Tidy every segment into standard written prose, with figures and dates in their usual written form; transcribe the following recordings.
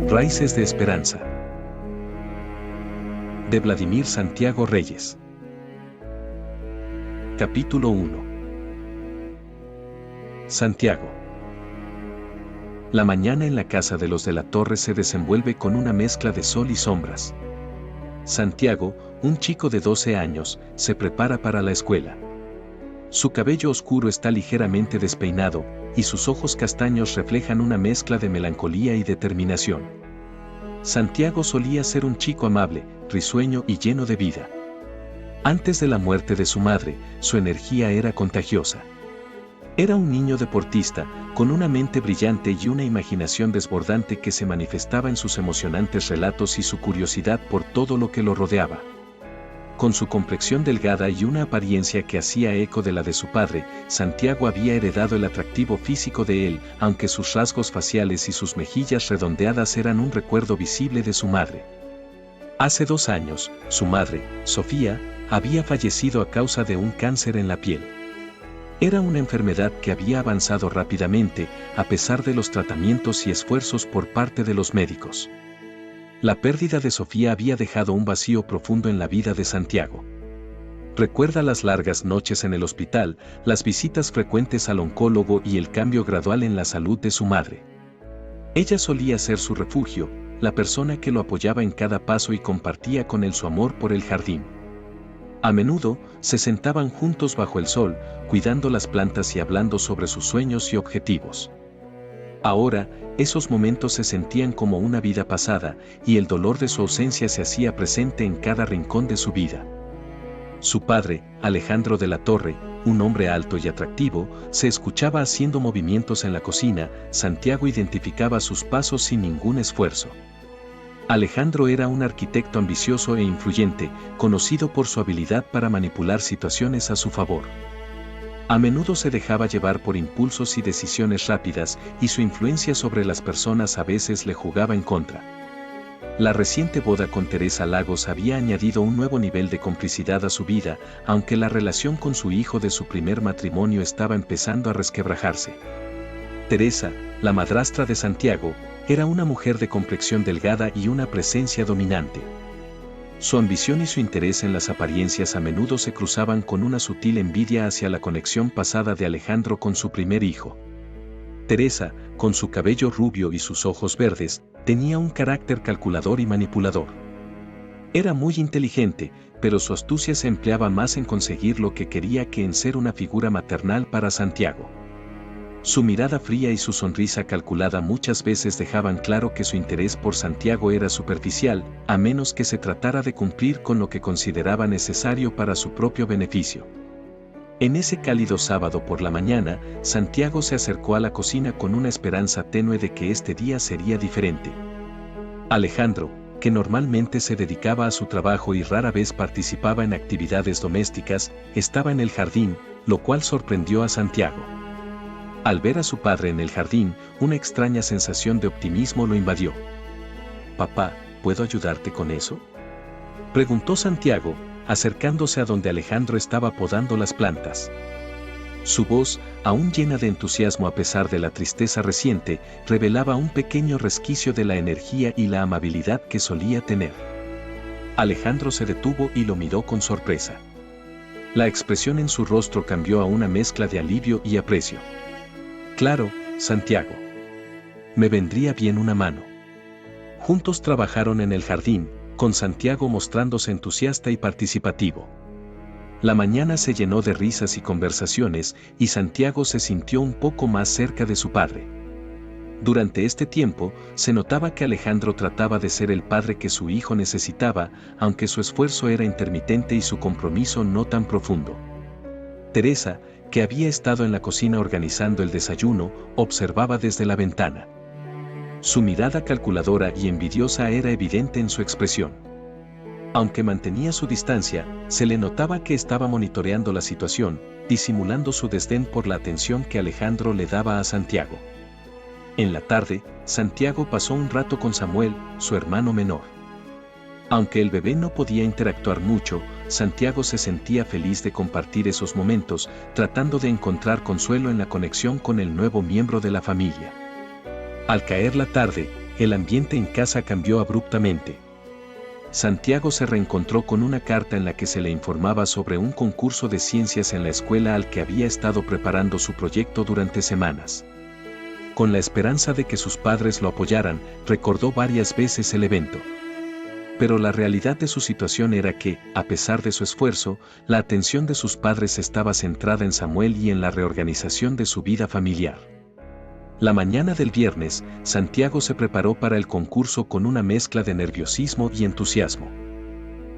Raíces de Esperanza. De Vladimir Santiago Reyes. Capítulo 1. Santiago. La mañana en la casa de los de la Torre se desenvuelve con una mezcla de sol y sombras. Santiago, un chico de 12 años, se prepara para la escuela. Su cabello oscuro está ligeramente despeinado, y sus ojos castaños reflejan una mezcla de melancolía y determinación. Santiago solía ser un chico amable, risueño y lleno de vida. Antes de la muerte de su madre, su energía era contagiosa. Era un niño deportista, con una mente brillante y una imaginación desbordante que se manifestaba en sus emocionantes relatos y su curiosidad por todo lo que lo rodeaba. Con su complexión delgada y una apariencia que hacía eco de la de su padre, Santiago había heredado el atractivo físico de él, aunque sus rasgos faciales y sus mejillas redondeadas eran un recuerdo visible de su madre. Hace 2 años, su madre, Sofía, había fallecido a causa de un cáncer en la piel. Era una enfermedad que había avanzado rápidamente, a pesar de los tratamientos y esfuerzos por parte de los médicos. La pérdida de Sofía había dejado un vacío profundo en la vida de Santiago. Recuerda las largas noches en el hospital, las visitas frecuentes al oncólogo y el cambio gradual en la salud de su madre. Ella solía ser su refugio, la persona que lo apoyaba en cada paso y compartía con él su amor por el jardín. A menudo, se sentaban juntos bajo el sol, cuidando las plantas y hablando sobre sus sueños y objetivos. Ahora, esos momentos se sentían como una vida pasada, y el dolor de su ausencia se hacía presente en cada rincón de su vida. Su padre, Alejandro de la Torre, un hombre alto y atractivo, se escuchaba haciendo movimientos en la cocina. Santiago identificaba sus pasos sin ningún esfuerzo. Alejandro era un arquitecto ambicioso e influyente, conocido por su habilidad para manipular situaciones a su favor. A menudo se dejaba llevar por impulsos y decisiones rápidas, y su influencia sobre las personas a veces le jugaba en contra. La reciente boda con Teresa Lagos había añadido un nuevo nivel de complicidad a su vida, aunque la relación con su hijo de su primer matrimonio estaba empezando a resquebrajarse. Teresa, la madrastra de Santiago, era una mujer de complexión delgada y una presencia dominante. Su ambición y su interés en las apariencias a menudo se cruzaban con una sutil envidia hacia la conexión pasada de Alejandro con su primer hijo. Teresa, con su cabello rubio y sus ojos verdes, tenía un carácter calculador y manipulador. Era muy inteligente, pero su astucia se empleaba más en conseguir lo que quería que en ser una figura maternal para Santiago. Su mirada fría y su sonrisa calculada muchas veces dejaban claro que su interés por Santiago era superficial, a menos que se tratara de cumplir con lo que consideraba necesario para su propio beneficio. En ese cálido sábado por la mañana, Santiago se acercó a la cocina con una esperanza tenue de que este día sería diferente. Alejandro, que normalmente se dedicaba a su trabajo y rara vez participaba en actividades domésticas, estaba en el jardín, lo cual sorprendió a Santiago. Al ver a su padre en el jardín, una extraña sensación de optimismo lo invadió. «Papá, ¿puedo ayudarte con eso?», preguntó Santiago, acercándose a donde Alejandro estaba podando las plantas. Su voz, aún llena de entusiasmo a pesar de la tristeza reciente, revelaba un pequeño resquicio de la energía y la amabilidad que solía tener. Alejandro se detuvo y lo miró con sorpresa. La expresión en su rostro cambió a una mezcla de alivio y aprecio. «Claro, Santiago. Me vendría bien una mano». Juntos trabajaron en el jardín, con Santiago mostrándose entusiasta y participativo. La mañana se llenó de risas y conversaciones, y Santiago se sintió un poco más cerca de su padre. Durante este tiempo, se notaba que Alejandro trataba de ser el padre que su hijo necesitaba, aunque su esfuerzo era intermitente y su compromiso no tan profundo. Teresa, que había estado en la cocina organizando el desayuno, observaba desde la ventana. Su mirada calculadora y envidiosa era evidente en su expresión. Aunque mantenía su distancia, se le notaba que estaba monitoreando la situación, disimulando su desdén por la atención que Alejandro le daba a Santiago. En la tarde, Santiago pasó un rato con Samuel, su hermano menor. Aunque el bebé no podía interactuar mucho, Santiago se sentía feliz de compartir esos momentos, tratando de encontrar consuelo en la conexión con el nuevo miembro de la familia. Al caer la tarde, el ambiente en casa cambió abruptamente. Santiago se reencontró con una carta en la que se le informaba sobre un concurso de ciencias en la escuela al que había estado preparando su proyecto durante semanas. Con la esperanza de que sus padres lo apoyaran, recordó varias veces el evento. Pero la realidad de su situación era que, a pesar de su esfuerzo, la atención de sus padres estaba centrada en Samuel y en la reorganización de su vida familiar. La mañana del viernes, Santiago se preparó para el concurso con una mezcla de nerviosismo y entusiasmo.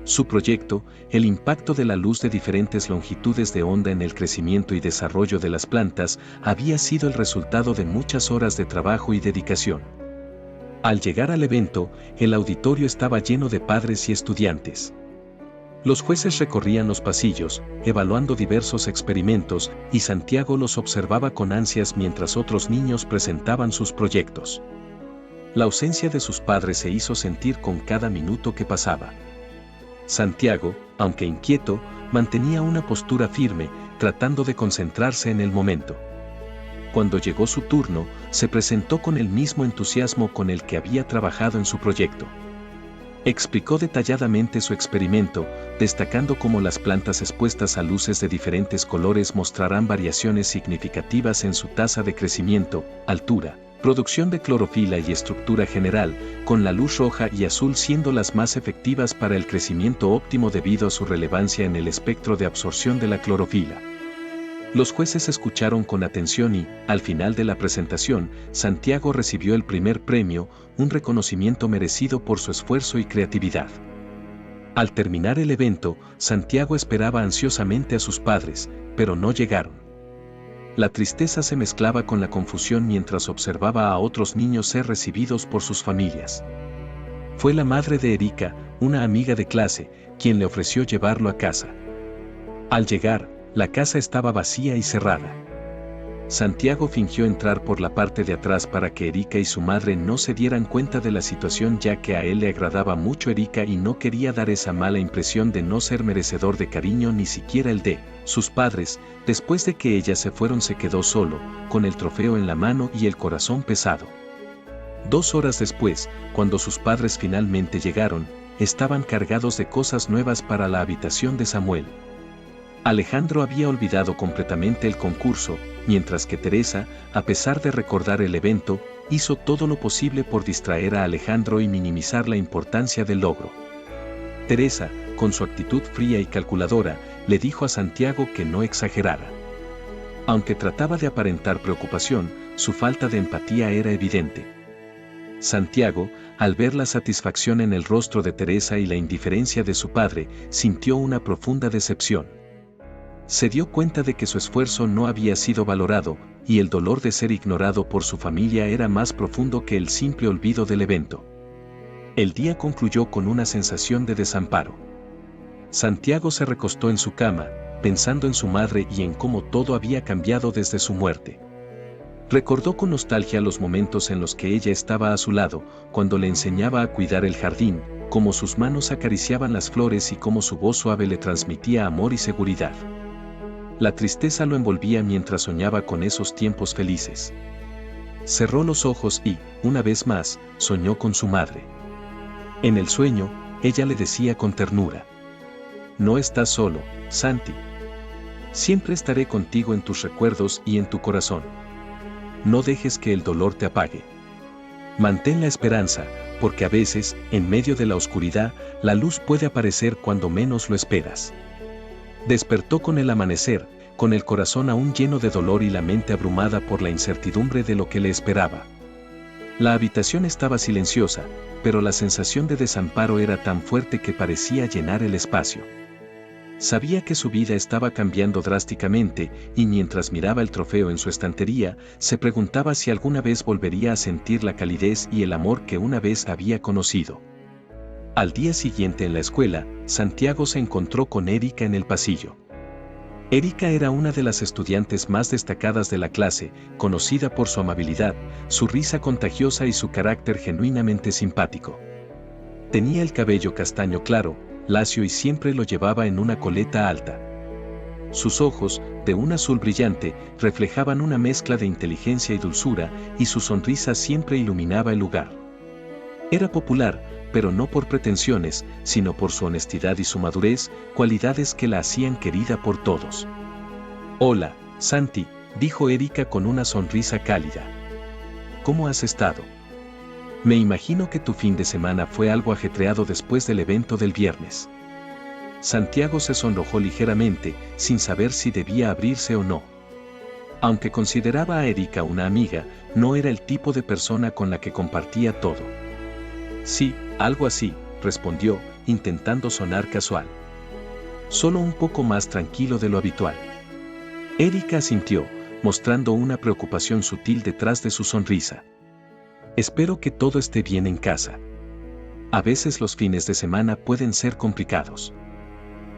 Su proyecto, el impacto de la luz de diferentes longitudes de onda en el crecimiento y desarrollo de las plantas, había sido el resultado de muchas horas de trabajo y dedicación. Al llegar al evento, el auditorio estaba lleno de padres y estudiantes. Los jueces recorrían los pasillos, evaluando diversos experimentos, y Santiago los observaba con ansias mientras otros niños presentaban sus proyectos. La ausencia de sus padres se hizo sentir con cada minuto que pasaba. Santiago, aunque inquieto, mantenía una postura firme, tratando de concentrarse en el momento. Cuando llegó su turno, se presentó con el mismo entusiasmo con el que había trabajado en su proyecto. Explicó detalladamente su experimento, destacando cómo las plantas expuestas a luces de diferentes colores mostrarán variaciones significativas en su tasa de crecimiento, altura, producción de clorofila y estructura general, con la luz roja y azul siendo las más efectivas para el crecimiento óptimo debido a su relevancia en el espectro de absorción de la clorofila. Los jueces escucharon con atención y, al final de la presentación, Santiago recibió el primer premio, un reconocimiento merecido por su esfuerzo y creatividad. Al terminar el evento, Santiago esperaba ansiosamente a sus padres, pero no llegaron. La tristeza se mezclaba con la confusión mientras observaba a otros niños ser recibidos por sus familias. Fue la madre de Erika, una amiga de clase, quien le ofreció llevarlo a casa. Al llegar, la casa estaba vacía y cerrada. Santiago fingió entrar por la parte de atrás para que Erika y su madre no se dieran cuenta de la situación, ya que a él le agradaba mucho Erika y no quería dar esa mala impresión de no ser merecedor de cariño, ni siquiera el de sus padres. Después de que ellas se fueron, se quedó solo, con el trofeo en la mano y el corazón pesado. 2 horas después, cuando sus padres finalmente llegaron, estaban cargados de cosas nuevas para la habitación de Samuel. Alejandro había olvidado completamente el concurso, mientras que Teresa, a pesar de recordar el evento, hizo todo lo posible por distraer a Alejandro y minimizar la importancia del logro. Teresa, con su actitud fría y calculadora, le dijo a Santiago que no exagerara. Aunque trataba de aparentar preocupación, su falta de empatía era evidente. Santiago, al ver la satisfacción en el rostro de Teresa y la indiferencia de su padre, sintió una profunda decepción. Se dio cuenta de que su esfuerzo no había sido valorado, y el dolor de ser ignorado por su familia era más profundo que el simple olvido del evento. El día concluyó con una sensación de desamparo. Santiago se recostó en su cama, pensando en su madre y en cómo todo había cambiado desde su muerte. Recordó con nostalgia los momentos en los que ella estaba a su lado, cuando le enseñaba a cuidar el jardín, cómo sus manos acariciaban las flores y cómo su voz suave le transmitía amor y seguridad. La tristeza lo envolvía mientras soñaba con esos tiempos felices. Cerró los ojos y, una vez más, soñó con su madre. En el sueño, ella le decía con ternura: «No estás solo, Santi. Siempre estaré contigo en tus recuerdos y en tu corazón. No dejes que el dolor te apague. Mantén la esperanza, porque a veces, en medio de la oscuridad, la luz puede aparecer cuando menos lo esperas». Despertó con el amanecer, con el corazón aún lleno de dolor y la mente abrumada por la incertidumbre de lo que le esperaba. La habitación estaba silenciosa, pero la sensación de desamparo era tan fuerte que parecía llenar el espacio. Sabía que su vida estaba cambiando drásticamente, y mientras miraba el trofeo en su estantería, se preguntaba si alguna vez volvería a sentir la calidez y el amor que una vez había conocido. Al día siguiente en la escuela, Santiago se encontró con Erika en el pasillo. Erika era una de las estudiantes más destacadas de la clase, conocida por su amabilidad, su risa contagiosa y su carácter genuinamente simpático. Tenía el cabello castaño claro, lacio y siempre lo llevaba en una coleta alta. Sus ojos, de un azul brillante, reflejaban una mezcla de inteligencia y dulzura, y su sonrisa siempre iluminaba el lugar. Era popular, pero no por pretensiones, sino por su honestidad y su madurez, cualidades que la hacían querida por todos. «Hola, Santi», dijo Erika con una sonrisa cálida. «¿Cómo has estado? Me imagino que tu fin de semana fue algo ajetreado después del evento del viernes». Santiago se sonrojó ligeramente, sin saber si debía abrirse o no. Aunque consideraba a Erika una amiga, no era el tipo de persona con la que compartía todo. «Sí, algo así», respondió, intentando sonar casual. «Solo un poco más tranquilo de lo habitual». Erika asintió, mostrando una preocupación sutil detrás de su sonrisa. «Espero que todo esté bien en casa. A veces los fines de semana pueden ser complicados.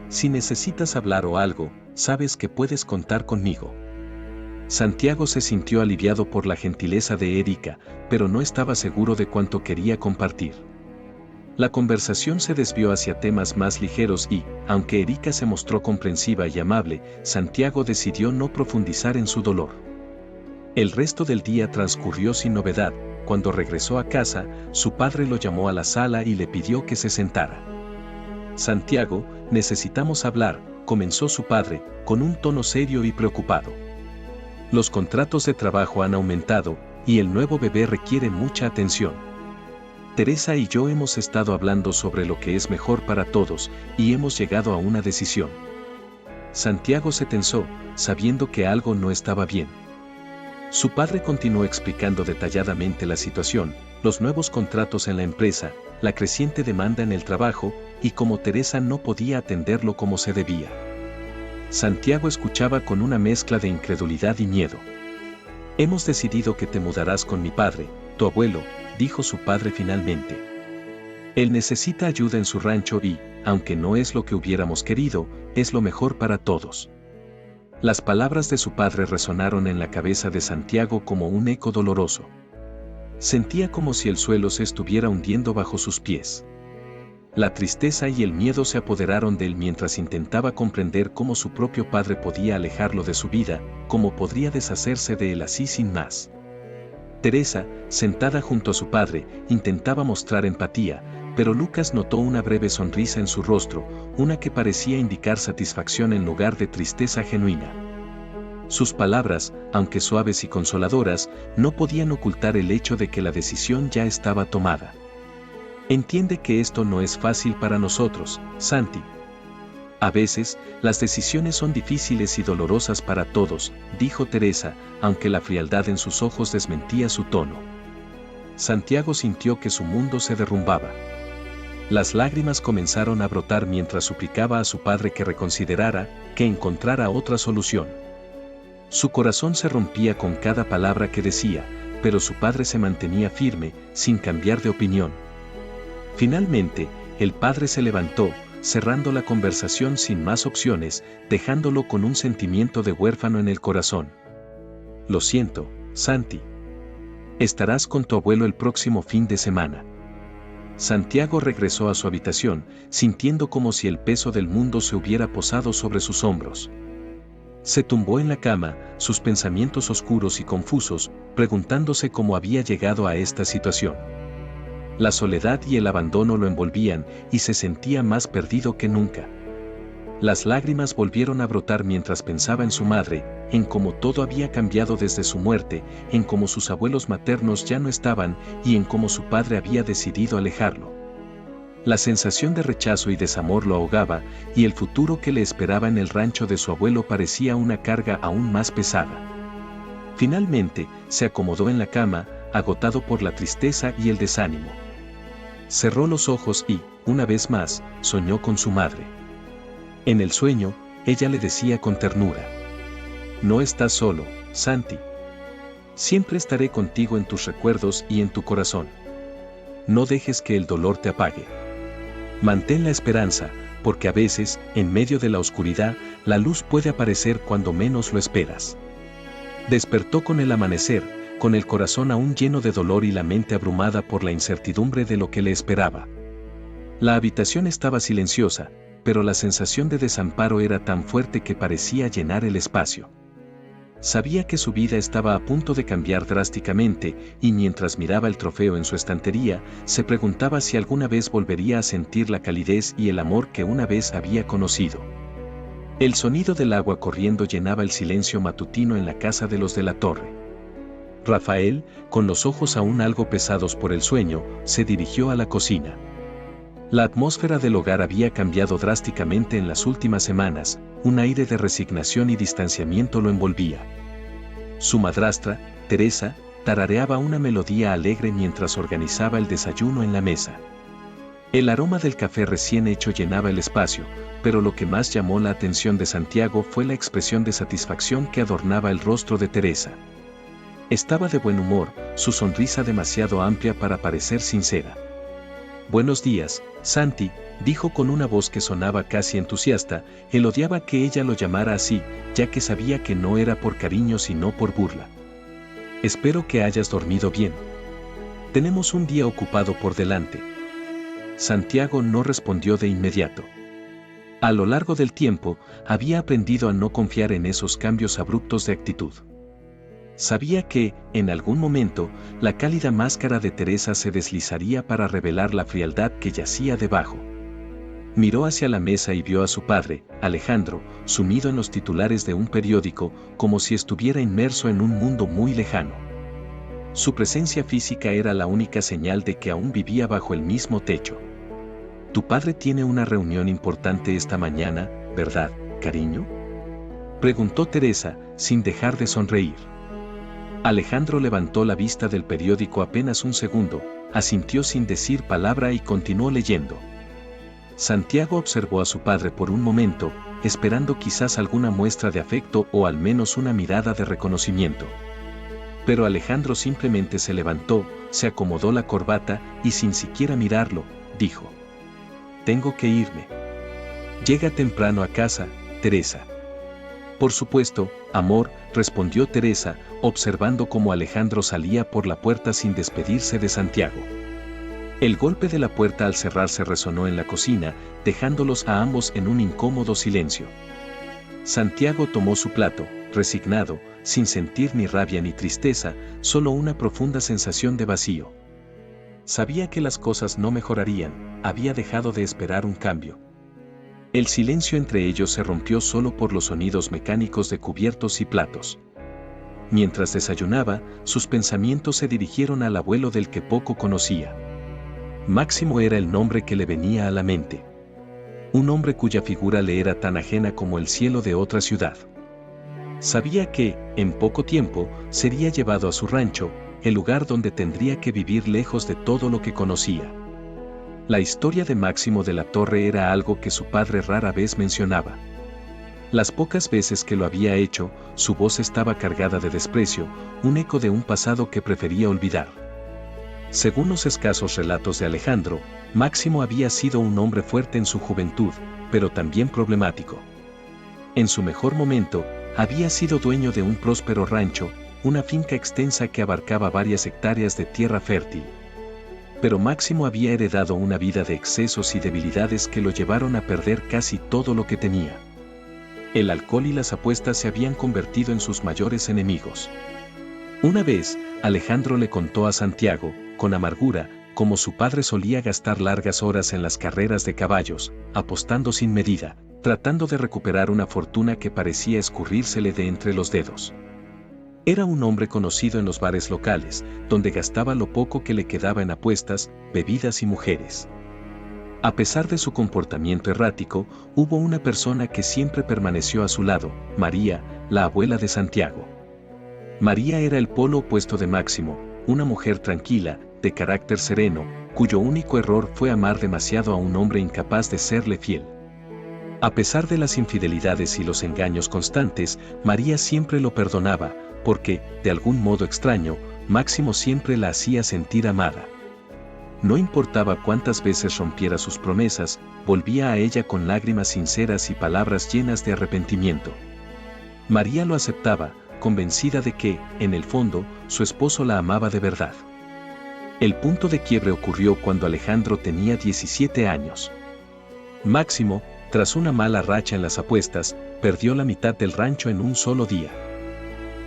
Si necesitas hablar o algo, sabes que puedes contar conmigo». Santiago se sintió aliviado por la gentileza de Erika, pero no estaba seguro de cuánto quería compartir. La conversación se desvió hacia temas más ligeros y, aunque Erika se mostró comprensiva y amable, Santiago decidió no profundizar en su dolor. El resto del día transcurrió sin novedad. Cuando regresó a casa, su padre lo llamó a la sala y le pidió que se sentara. «Santiago, necesitamos hablar», comenzó su padre, con un tono serio y preocupado. «Los contratos de trabajo han aumentado, y el nuevo bebé requiere mucha atención. Teresa y yo hemos estado hablando sobre lo que es mejor para todos, y hemos llegado a una decisión». Santiago se tensó, sabiendo que algo no estaba bien. Su padre continuó explicando detalladamente la situación, los nuevos contratos en la empresa, la creciente demanda en el trabajo, y cómo Teresa no podía atenderlo como se debía. Santiago escuchaba con una mezcla de incredulidad y miedo. «Hemos decidido que te mudarás con mi padre, tu abuelo», dijo su padre finalmente. «Él necesita ayuda en su rancho y, aunque no es lo que hubiéramos querido, es lo mejor para todos». Las palabras de su padre resonaron en la cabeza de Santiago como un eco doloroso. Sentía como si el suelo se estuviera hundiendo bajo sus pies. La tristeza y el miedo se apoderaron de él mientras intentaba comprender cómo su propio padre podía alejarlo de su vida, cómo podría deshacerse de él así sin más. Teresa, sentada junto a su padre, intentaba mostrar empatía, pero Lucas notó una breve sonrisa en su rostro, una que parecía indicar satisfacción en lugar de tristeza genuina. Sus palabras, aunque suaves y consoladoras, no podían ocultar el hecho de que la decisión ya estaba tomada. «Entiende que esto no es fácil para nosotros, Santi. A veces, las decisiones son difíciles y dolorosas para todos», dijo Teresa, aunque la frialdad en sus ojos desmentía su tono. Santiago sintió que su mundo se derrumbaba. Las lágrimas comenzaron a brotar mientras suplicaba a su padre que reconsiderara, que encontrara otra solución. Su corazón se rompía con cada palabra que decía, pero su padre se mantenía firme, sin cambiar de opinión. Finalmente, el padre se levantó, cerrando la conversación sin más opciones, dejándolo con un sentimiento de huérfano en el corazón. «Lo siento, Santi. Estarás con tu abuelo el próximo fin de semana». Santiago regresó a su habitación, sintiendo como si el peso del mundo se hubiera posado sobre sus hombros. Se tumbó en la cama, sus pensamientos oscuros y confusos, preguntándose cómo había llegado a esta situación. La soledad y el abandono lo envolvían, y se sentía más perdido que nunca. Las lágrimas volvieron a brotar mientras pensaba en su madre, en cómo todo había cambiado desde su muerte, en cómo sus abuelos maternos ya no estaban, y en cómo su padre había decidido alejarlo. La sensación de rechazo y desamor lo ahogaba, y el futuro que le esperaba en el rancho de su abuelo parecía una carga aún más pesada. Finalmente, se acomodó en la cama, agotado por la tristeza y el desánimo. Cerró los ojos y, una vez más, soñó con su madre. En el sueño, ella le decía con ternura: «No estás solo, Santi. Siempre estaré contigo en tus recuerdos y en tu corazón. No dejes que el dolor te apague. Mantén la esperanza, porque a veces, en medio de la oscuridad, la luz puede aparecer cuando menos lo esperas». Despertó con el amanecer, con el corazón aún lleno de dolor y la mente abrumada por la incertidumbre de lo que le esperaba. La habitación estaba silenciosa, pero la sensación de desamparo era tan fuerte que parecía llenar el espacio. Sabía que su vida estaba a punto de cambiar drásticamente y mientras miraba el trofeo en su estantería, se preguntaba si alguna vez volvería a sentir la calidez y el amor que una vez había conocido. El sonido del agua corriendo llenaba el silencio matutino en la casa de los de la Torre. Rafael, con los ojos aún algo pesados por el sueño, se dirigió a la cocina. La atmósfera del hogar había cambiado drásticamente en las últimas semanas, un aire de resignación y distanciamiento lo envolvía. Su madrastra, Teresa, tarareaba una melodía alegre mientras organizaba el desayuno en la mesa. El aroma del café recién hecho llenaba el espacio, pero lo que más llamó la atención de Santiago fue la expresión de satisfacción que adornaba el rostro de Teresa. Estaba de buen humor, su sonrisa demasiado amplia para parecer sincera. «Buenos días, Santi», dijo con una voz que sonaba casi entusiasta. Él odiaba que ella lo llamara así, ya que sabía que no era por cariño sino por burla. «Espero que hayas dormido bien. Tenemos un día ocupado por delante». Santiago no respondió de inmediato. A lo largo del tiempo, había aprendido a no confiar en esos cambios abruptos de actitud. Sabía que, en algún momento, la cálida máscara de Teresa se deslizaría para revelar la frialdad que yacía debajo. Miró hacia la mesa y vio a su padre, Alejandro, sumido en los titulares de un periódico, como si estuviera inmerso en un mundo muy lejano. Su presencia física era la única señal de que aún vivía bajo el mismo techo. «Tu padre tiene una reunión importante esta mañana, ¿verdad, cariño?», preguntó Teresa, sin dejar de sonreír. Alejandro levantó la vista del periódico apenas un segundo, asintió sin decir palabra y continuó leyendo. Santiago observó a su padre por un momento, esperando quizás alguna muestra de afecto o al menos una mirada de reconocimiento. Pero Alejandro simplemente se levantó, se acomodó la corbata y sin siquiera mirarlo, dijo: «Tengo que irme. Llega temprano a casa, Teresa». «Por supuesto, amor», respondió Teresa, observando cómo Alejandro salía por la puerta sin despedirse de Santiago. El golpe de la puerta al cerrarse resonó en la cocina, dejándolos a ambos en un incómodo silencio. Santiago tomó su plato, resignado, sin sentir ni rabia ni tristeza, solo una profunda sensación de vacío. Sabía que las cosas no mejorarían, había dejado de esperar un cambio. El silencio entre ellos se rompió solo por los sonidos mecánicos de cubiertos y platos. Mientras desayunaba, sus pensamientos se dirigieron al abuelo del que poco conocía. Máximo era el nombre que le venía a la mente. Un hombre cuya figura le era tan ajena como el cielo de otra ciudad. Sabía que, en poco tiempo, sería llevado a su rancho, el lugar donde tendría que vivir lejos de todo lo que conocía. La historia de Máximo de la Torre era algo que su padre rara vez mencionaba. Las pocas veces que lo había hecho, su voz estaba cargada de desprecio, un eco de un pasado que prefería olvidar. Según los escasos relatos de Alejandro, Máximo había sido un hombre fuerte en su juventud, pero también problemático. En su mejor momento, había sido dueño de un próspero rancho, una finca extensa que abarcaba varias hectáreas de tierra fértil. Pero Máximo había heredado una vida de excesos y debilidades que lo llevaron a perder casi todo lo que tenía. El alcohol y las apuestas se habían convertido en sus mayores enemigos. Una vez, Alejandro le contó a Santiago, con amargura, cómo su padre solía gastar largas horas en las carreras de caballos, apostando sin medida, tratando de recuperar una fortuna que parecía escurrírsele de entre los dedos. Era un hombre conocido en los bares locales, donde gastaba lo poco que le quedaba en apuestas, bebidas y mujeres. A pesar de su comportamiento errático, hubo una persona que siempre permaneció a su lado, María, la abuela de Santiago. María era el polo opuesto de Máximo, una mujer tranquila, de carácter sereno, cuyo único error fue amar demasiado a un hombre incapaz de serle fiel. A pesar de las infidelidades y los engaños constantes, María siempre lo perdonaba, porque, de algún modo extraño, Máximo siempre la hacía sentir amada. No importaba cuántas veces rompiera sus promesas, volvía a ella con lágrimas sinceras y palabras llenas de arrepentimiento. María lo aceptaba, convencida de que, en el fondo, su esposo la amaba de verdad. El punto de quiebre ocurrió cuando Alejandro tenía 17 años. Máximo, tras una mala racha en las apuestas, perdió la mitad del rancho en un solo día.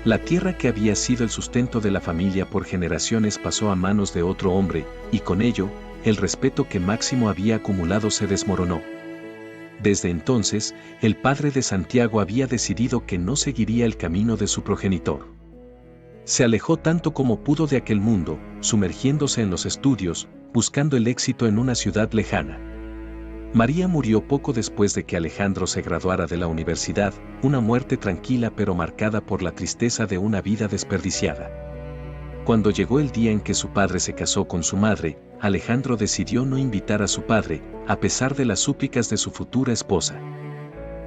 La tierra que había sido el sustento de la familia por generaciones pasó a manos de otro hombre, y con ello, el respeto que Máximo había acumulado se desmoronó. Desde entonces, el padre de Santiago había decidido que no seguiría el camino de su progenitor. Se alejó tanto como pudo de aquel mundo, sumergiéndose en los estudios, buscando el éxito en una ciudad lejana. María murió poco después de que Alejandro se graduara de la universidad, una muerte tranquila pero marcada por la tristeza de una vida desperdiciada. Cuando llegó el día en que su padre se casó con su madre, Alejandro decidió no invitar a su padre, a pesar de las súplicas de su futura esposa.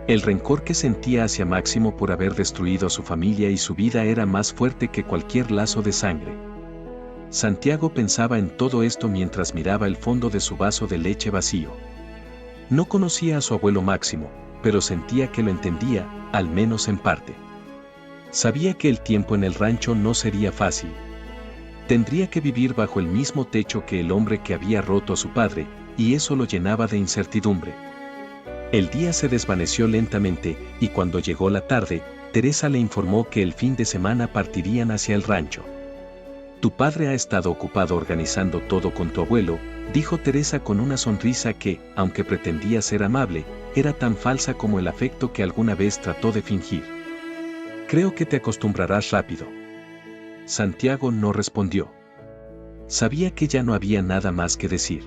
El rencor que sentía hacia Máximo por haber destruido a su familia y su vida era más fuerte que cualquier lazo de sangre. Santiago pensaba en todo esto mientras miraba el fondo de su vaso de leche vacío. No conocía a su abuelo Máximo, pero sentía que lo entendía, al menos en parte. Sabía que el tiempo en el rancho no sería fácil. Tendría que vivir bajo el mismo techo que el hombre que había roto a su padre, y eso lo llenaba de incertidumbre. El día se desvaneció lentamente, y cuando llegó la tarde, Teresa le informó que el fin de semana partirían hacia el rancho. «Tu padre ha estado ocupado organizando todo con tu abuelo», dijo Teresa con una sonrisa que, aunque pretendía ser amable, era tan falsa como el afecto que alguna vez trató de fingir. «Creo que te acostumbrarás rápido». Santiago no respondió. Sabía que ya no había nada más que decir.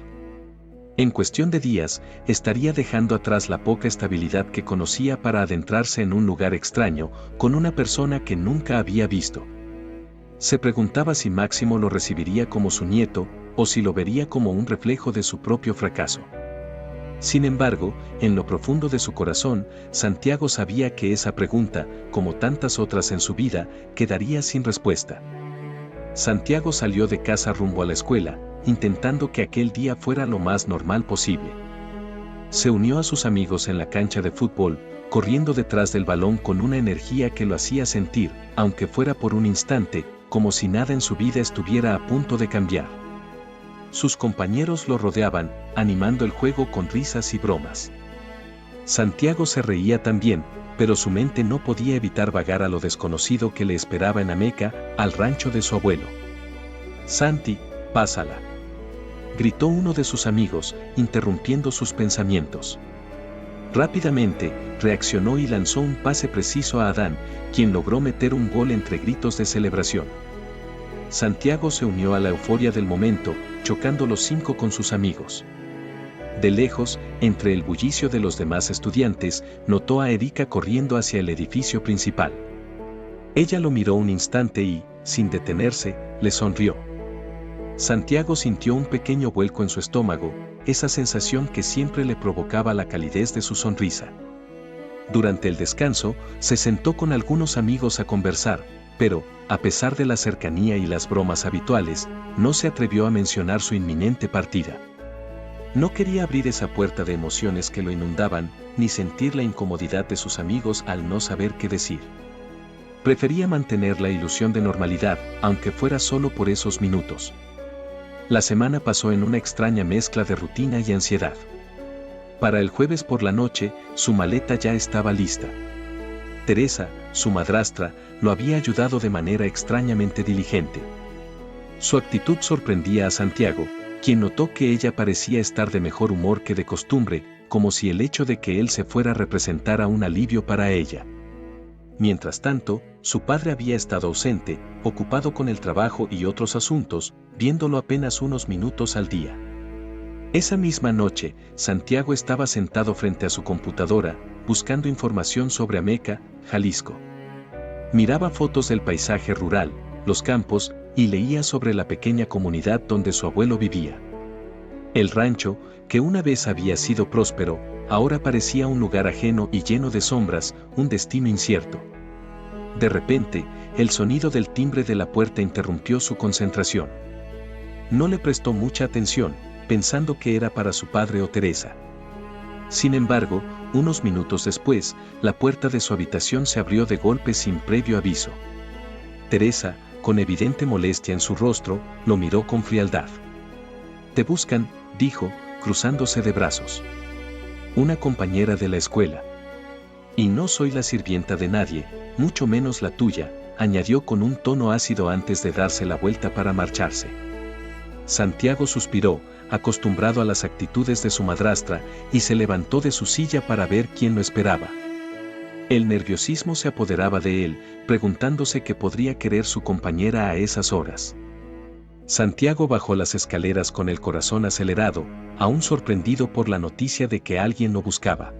En cuestión de días, estaría dejando atrás la poca estabilidad que conocía para adentrarse en un lugar extraño, con una persona que nunca había visto. Se preguntaba si Máximo lo recibiría como su nieto, o si lo vería como un reflejo de su propio fracaso. Sin embargo, en lo profundo de su corazón, Santiago sabía que esa pregunta, como tantas otras en su vida, quedaría sin respuesta. Santiago salió de casa rumbo a la escuela, intentando que aquel día fuera lo más normal posible. Se unió a sus amigos en la cancha de fútbol, corriendo detrás del balón con una energía que lo hacía sentir, aunque fuera por un instante, como si nada en su vida estuviera a punto de cambiar. Sus compañeros lo rodeaban, animando el juego con risas y bromas. Santiago se reía también, pero su mente no podía evitar vagar a lo desconocido que le esperaba en Ameca, al rancho de su abuelo. «Santi, pásala», gritó uno de sus amigos, interrumpiendo sus pensamientos. Rápidamente, reaccionó y lanzó un pase preciso a Adán, quien logró meter un gol entre gritos de celebración. Santiago se unió a la euforia del momento, chocando los 5 con sus amigos. De lejos, entre el bullicio de los demás estudiantes, notó a Erika corriendo hacia el edificio principal. Ella lo miró un instante y, sin detenerse, le sonrió. Santiago sintió un pequeño vuelco en su estómago, esa sensación que siempre le provocaba la calidez de su sonrisa. Durante el descanso, se sentó con algunos amigos a conversar, pero, a pesar de la cercanía y las bromas habituales, no se atrevió a mencionar su inminente partida. No quería abrir esa puerta de emociones que lo inundaban, ni sentir la incomodidad de sus amigos al no saber qué decir. Prefería mantener la ilusión de normalidad, aunque fuera solo por esos minutos. La semana pasó en una extraña mezcla de rutina y ansiedad. Para el jueves por la noche, su maleta ya estaba lista. Teresa, su madrastra, lo había ayudado de manera extrañamente diligente. Su actitud sorprendía a Santiago, quien notó que ella parecía estar de mejor humor que de costumbre, como si el hecho de que él se fuera representara un alivio para ella. Mientras tanto, su padre había estado ausente, ocupado con el trabajo y otros asuntos, viéndolo apenas unos minutos al día. Esa misma noche, Santiago estaba sentado frente a su computadora, buscando información sobre Ameca, Jalisco. Miraba fotos del paisaje rural, los campos, y leía sobre la pequeña comunidad donde su abuelo vivía. El rancho, que una vez había sido próspero, ahora parecía un lugar ajeno y lleno de sombras, un destino incierto. De repente, el sonido del timbre de la puerta interrumpió su concentración. No le prestó mucha atención, pensando que era para su padre o Teresa. Sin embargo, unos minutos después, la puerta de su habitación se abrió de golpe sin previo aviso. Teresa, con evidente molestia en su rostro, lo miró con frialdad. «Te buscan», dijo, cruzándose de brazos. «Una compañera de la escuela. Y no soy la sirvienta de nadie, mucho menos la tuya», añadió con un tono ácido antes de darse la vuelta para marcharse. Santiago suspiró, acostumbrado a las actitudes de su madrastra, y se levantó de su silla para ver quién lo esperaba. El nerviosismo se apoderaba de él, preguntándose qué podría querer su compañera a esas horas. Santiago bajó las escaleras con el corazón acelerado, aún sorprendido por la noticia de que alguien lo buscaba.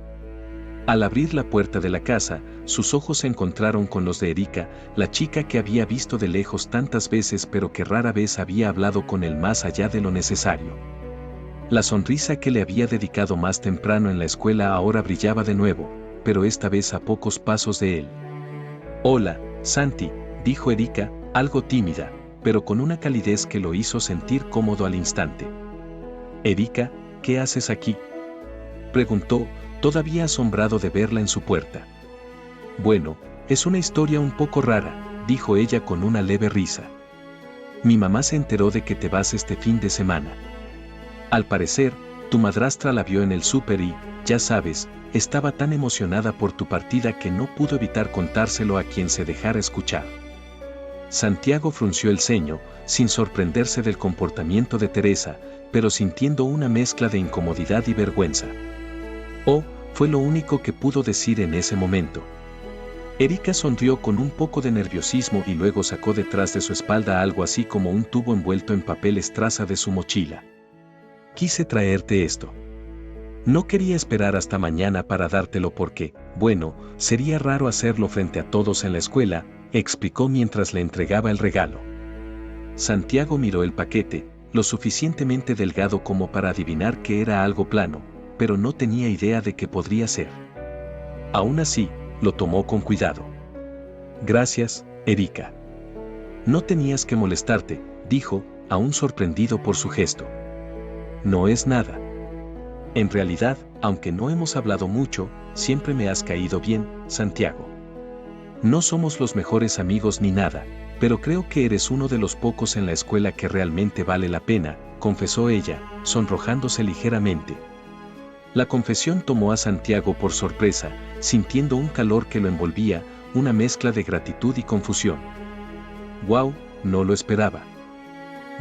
Al abrir la puerta de la casa, sus ojos se encontraron con los de Erika, la chica que había visto de lejos tantas veces pero que rara vez había hablado con él más allá de lo necesario. La sonrisa que le había dedicado más temprano en la escuela ahora brillaba de nuevo, pero esta vez a pocos pasos de él. «Hola, Santi», dijo Erika, algo tímida, pero con una calidez que lo hizo sentir cómodo al instante. «Erika, ¿qué haces aquí?», preguntó, todavía asombrado de verla en su puerta. «Bueno, es una historia un poco rara», dijo ella con una leve risa. «Mi mamá se enteró de que te vas este fin de semana. Al parecer, tu madrastra la vio en el súper y, ya sabes, estaba tan emocionada por tu partida que no pudo evitar contárselo a quien se dejara escuchar». Santiago frunció el ceño, sin sorprenderse del comportamiento de Teresa, pero sintiendo una mezcla de incomodidad y vergüenza. «Oh», fue lo único que pudo decir en ese momento. Erika sonrió con un poco de nerviosismo y luego sacó detrás de su espalda algo así como un tubo envuelto en papel estraza de su mochila. «Quise traerte esto. No quería esperar hasta mañana para dártelo porque, bueno, sería raro hacerlo frente a todos en la escuela», explicó mientras le entregaba el regalo. Santiago miró el paquete, lo suficientemente delgado como para adivinar que era algo plano, pero no tenía idea de qué podría ser. Aún así, lo tomó con cuidado. «Gracias, Erika. No tenías que molestarte», dijo, aún sorprendido por su gesto. «No es nada. En realidad, aunque no hemos hablado mucho, siempre me has caído bien, Santiago. No somos los mejores amigos ni nada, pero creo que eres uno de los pocos en la escuela que realmente vale la pena», confesó ella, sonrojándose ligeramente. La confesión tomó a Santiago por sorpresa, sintiendo un calor que lo envolvía, una mezcla de gratitud y confusión. «Guau, no lo esperaba».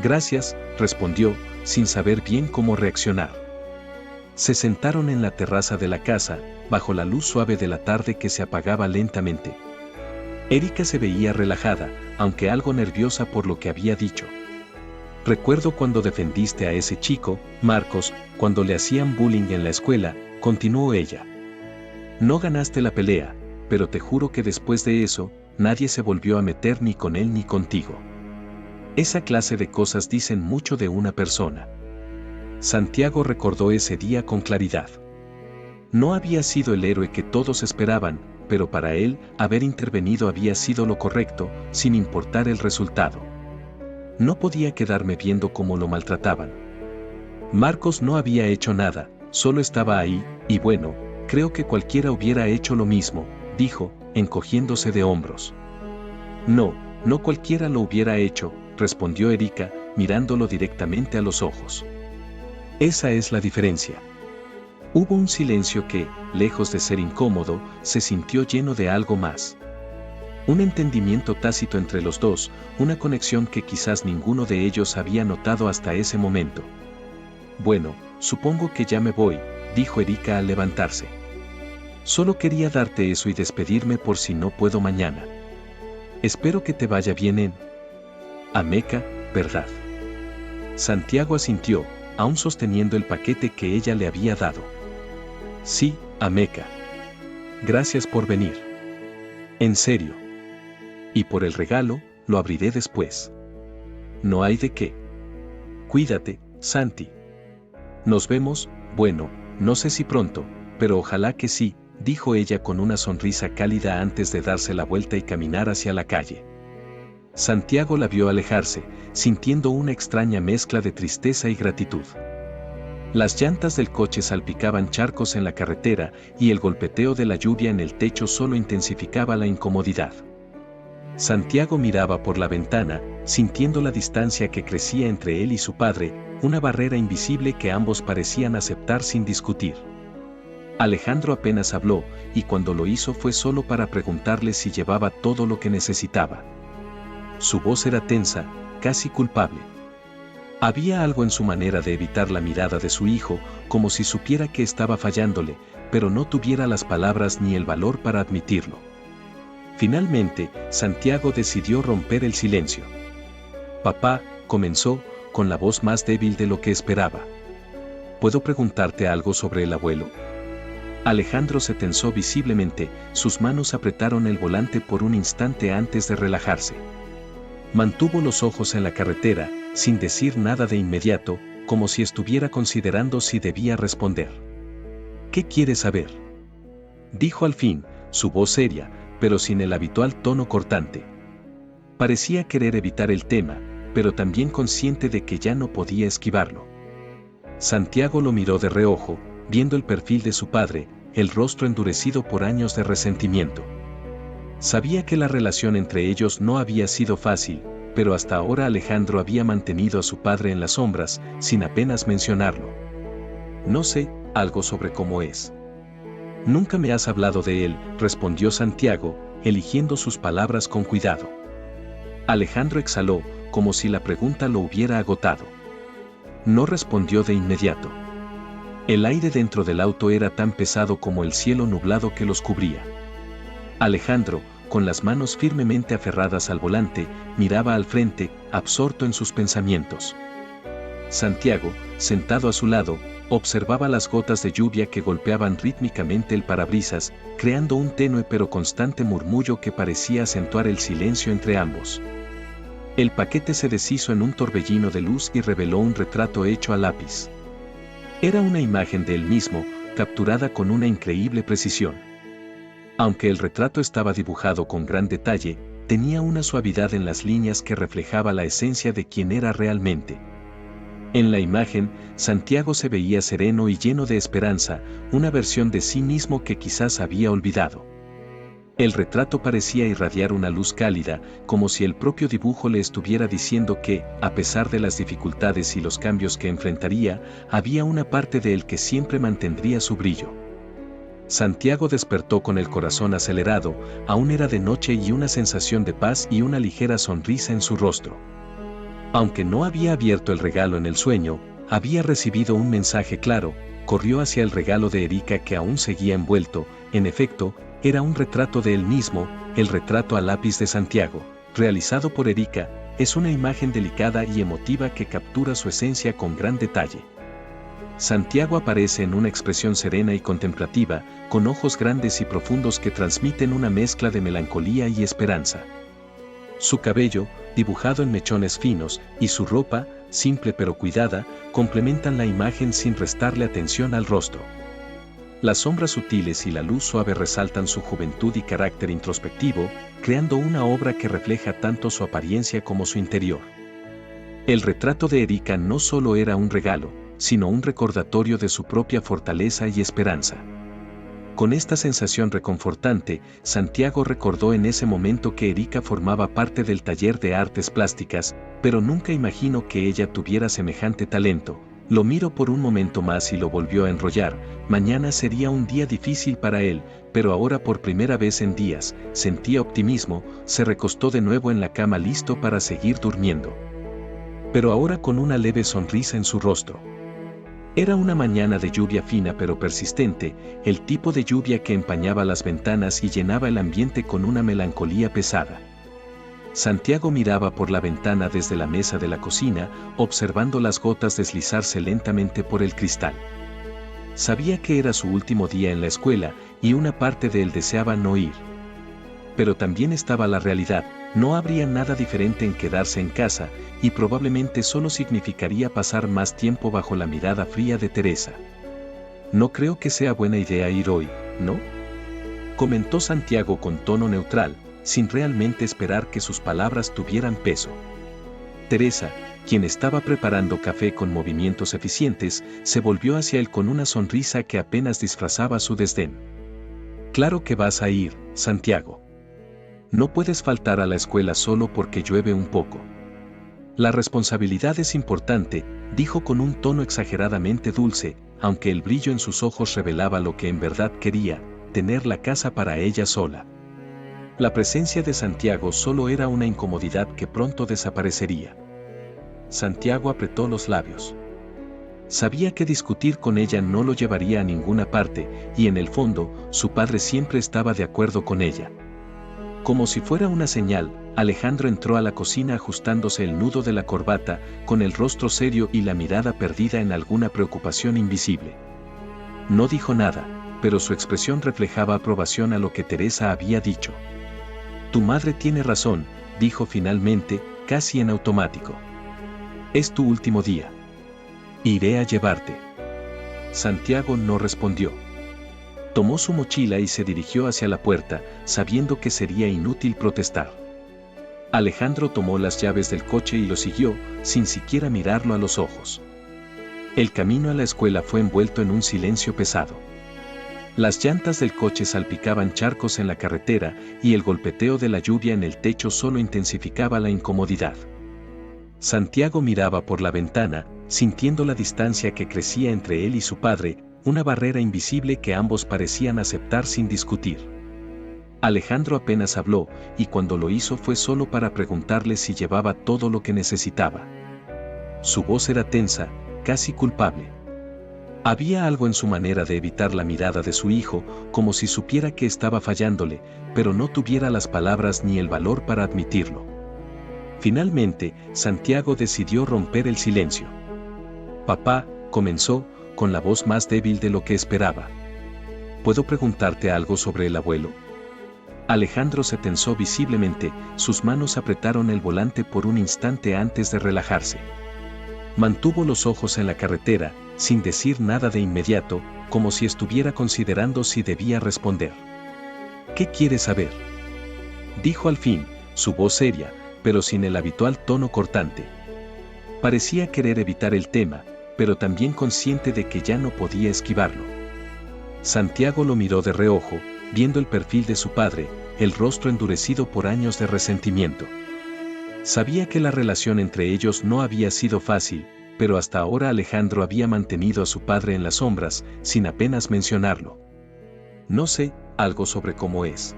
«Gracias», respondió, sin saber bien cómo reaccionar. Se sentaron en la terraza de la casa, bajo la luz suave de la tarde que se apagaba lentamente. Erika se veía relajada, aunque algo nerviosa por lo que había dicho. «Recuerdo cuando defendiste a ese chico, Marcos, cuando le hacían bullying en la escuela», continuó ella. «No ganaste la pelea, pero te juro que después de eso, nadie se volvió a meter ni con él ni contigo. Esa clase de cosas dicen mucho de una persona». Santiago recordó ese día con claridad. No había sido el héroe que todos esperaban, pero para él, haber intervenido había sido lo correcto, sin importar el resultado. No podía quedarme viendo cómo lo maltrataban. Marcos no había hecho nada, solo estaba ahí, y bueno, creo que cualquiera hubiera hecho lo mismo, dijo, encogiéndose de hombros. No, no cualquiera lo hubiera hecho, respondió Erika, mirándolo directamente a los ojos. Esa es la diferencia. Hubo un silencio que, lejos de ser incómodo, se sintió lleno de algo más. Un entendimiento tácito entre los dos, una conexión que quizás ninguno de ellos había notado hasta ese momento. «Bueno, supongo que ya me voy», dijo Erika al levantarse. «Solo quería darte eso y despedirme por si no puedo mañana. Espero que te vaya bien en Ameca, ¿verdad?». Santiago asintió, aún sosteniendo el paquete que ella le había dado. «Sí, Ameca. Gracias por venir. En serio. Y por el regalo, lo abriré después». «No hay de qué. Cuídate, Santi. Nos vemos, bueno, no sé si pronto, pero ojalá que sí», dijo ella con una sonrisa cálida antes de darse la vuelta y caminar hacia la calle. Santiago la vio alejarse, sintiendo una extraña mezcla de tristeza y gratitud. Las llantas del coche salpicaban charcos en la carretera y el golpeteo de la lluvia en el techo solo intensificaba la incomodidad. Santiago miraba por la ventana, sintiendo la distancia que crecía entre él y su padre, una barrera invisible que ambos parecían aceptar sin discutir. Alejandro apenas habló, y cuando lo hizo fue solo para preguntarle si llevaba todo lo que necesitaba. Su voz era tensa, casi culpable. Había algo en su manera de evitar la mirada de su hijo, como si supiera que estaba fallándole, pero no tuviera las palabras ni el valor para admitirlo. Finalmente, Santiago decidió romper el silencio. «Papá», comenzó, con la voz más débil de lo que esperaba. «¿Puedo preguntarte algo sobre el abuelo?». Alejandro se tensó visiblemente, sus manos apretaron el volante por un instante antes de relajarse. Mantuvo los ojos en la carretera, sin decir nada de inmediato, como si estuviera considerando si debía responder. «¿Qué quieres saber?», dijo al fin, su voz seria, pero sin el habitual tono cortante. Parecía querer evitar el tema, pero también consciente de que ya no podía esquivarlo. Santiago lo miró de reojo, viendo el perfil de su padre, el rostro endurecido por años de resentimiento. Sabía que la relación entre ellos no había sido fácil, pero hasta ahora Alejandro había mantenido a su padre en las sombras, sin apenas mencionarlo. «No sé, algo sobre cómo es». «Nunca me has hablado de él», respondió Santiago, eligiendo sus palabras con cuidado. Alejandro exhaló, como si la pregunta lo hubiera agotado. No respondió de inmediato. El aire dentro del auto era tan pesado como el cielo nublado que los cubría. Alejandro, con las manos firmemente aferradas al volante, miraba al frente, absorto en sus pensamientos. Santiago, sentado a su lado, observaba las gotas de lluvia que golpeaban rítmicamente el parabrisas, creando un tenue pero constante murmullo que parecía acentuar el silencio entre ambos. El paquete se deshizo en un torbellino de luz y reveló un retrato hecho a lápiz. Era una imagen de él mismo, capturada con una increíble precisión. Aunque el retrato estaba dibujado con gran detalle, tenía una suavidad en las líneas que reflejaba la esencia de quien era realmente. En la imagen, Santiago se veía sereno y lleno de esperanza, una versión de sí mismo que quizás había olvidado. El retrato parecía irradiar una luz cálida, como si el propio dibujo le estuviera diciendo que, a pesar de las dificultades y los cambios que enfrentaría, había una parte de él que siempre mantendría su brillo. Santiago despertó con el corazón acelerado, aún era de noche y una sensación de paz y una ligera sonrisa en su rostro. Aunque no había abierto el regalo en el sueño, había recibido un mensaje claro, corrió hacia el regalo de Erika que aún seguía envuelto, en efecto, era un retrato de él mismo, el retrato a lápiz de Santiago, realizado por Erika, es una imagen delicada y emotiva que captura su esencia con gran detalle. Santiago aparece en una expresión serena y contemplativa, con ojos grandes y profundos que transmiten una mezcla de melancolía y esperanza. Su cabello, dibujado en mechones finos, y su ropa, simple pero cuidada, complementan la imagen sin restarle atención al rostro. Las sombras sutiles y la luz suave resaltan su juventud y carácter introspectivo, creando una obra que refleja tanto su apariencia como su interior. El retrato de Erika no solo era un regalo, sino un recordatorio de su propia fortaleza y esperanza. Con esta sensación reconfortante, Santiago recordó en ese momento que Erika formaba parte del taller de artes plásticas, pero nunca imaginó que ella tuviera semejante talento. Lo miró por un momento más y lo volvió a enrollar. Mañana sería un día difícil para él, pero ahora por primera vez en días, sentía optimismo, se recostó de nuevo en la cama listo para seguir durmiendo. Pero ahora con una leve sonrisa en su rostro. Era una mañana de lluvia fina pero persistente, el tipo de lluvia que empañaba las ventanas y llenaba el ambiente con una melancolía pesada. Santiago miraba por la ventana desde la mesa de la cocina, observando las gotas deslizarse lentamente por el cristal. Sabía que era su último día en la escuela, y una parte de él deseaba no ir. Pero también estaba la realidad, no habría nada diferente en quedarse en casa, y probablemente solo significaría pasar más tiempo bajo la mirada fría de Teresa. «No creo que sea buena idea ir hoy, ¿no?», comentó Santiago con tono neutral, sin realmente esperar que sus palabras tuvieran peso. Teresa, quien estaba preparando café con movimientos eficientes, se volvió hacia él con una sonrisa que apenas disfrazaba su desdén. «Claro que vas a ir, Santiago. No puedes faltar a la escuela solo porque llueve un poco. La responsabilidad es importante», dijo con un tono exageradamente dulce, aunque el brillo en sus ojos revelaba lo que en verdad quería, tener la casa para ella sola. La presencia de Santiago solo era una incomodidad que pronto desaparecería. Santiago apretó los labios. Sabía que discutir con ella no lo llevaría a ninguna parte, y en el fondo, su padre siempre estaba de acuerdo con ella. Como si fuera una señal, Alejandro entró a la cocina ajustándose el nudo de la corbata, con el rostro serio y la mirada perdida en alguna preocupación invisible. No dijo nada, pero su expresión reflejaba aprobación a lo que Teresa había dicho. Tu madre tiene razón, dijo finalmente, casi en automático. Es tu último día. Iré a llevarte. Santiago no respondió. Tomó su mochila y se dirigió hacia la puerta, sabiendo que sería inútil protestar. Alejandro tomó las llaves del coche y lo siguió, sin siquiera mirarlo a los ojos. El camino a la escuela fue envuelto en un silencio pesado. Las llantas del coche salpicaban charcos en la carretera y el golpeteo de la lluvia en el techo solo intensificaba la incomodidad. Santiago miraba por la ventana, sintiendo la distancia que crecía entre él y su padre, una barrera invisible que ambos parecían aceptar sin discutir. Alejandro apenas habló, y cuando lo hizo fue solo para preguntarle si llevaba todo lo que necesitaba. Su voz era tensa, casi culpable. Había algo en su manera de evitar la mirada de su hijo, como si supiera que estaba fallándole, pero no tuviera las palabras ni el valor para admitirlo. Finalmente, Santiago decidió romper el silencio. Papá, comenzó, con la voz más débil de lo que esperaba. ¿Puedo preguntarte algo sobre el abuelo? Alejandro se tensó visiblemente, sus manos apretaron el volante por un instante antes de relajarse. Mantuvo los ojos en la carretera, sin decir nada de inmediato, como si estuviera considerando si debía responder. ¿Qué quieres saber? Dijo al fin, su voz seria, pero sin el habitual tono cortante. Parecía querer evitar el tema, pero también consciente de que ya no podía esquivarlo. Santiago lo miró de reojo, viendo el perfil de su padre, el rostro endurecido por años de resentimiento. Sabía que la relación entre ellos no había sido fácil, pero hasta ahora Alejandro había mantenido a su padre en las sombras, sin apenas mencionarlo. No sé, algo sobre cómo es.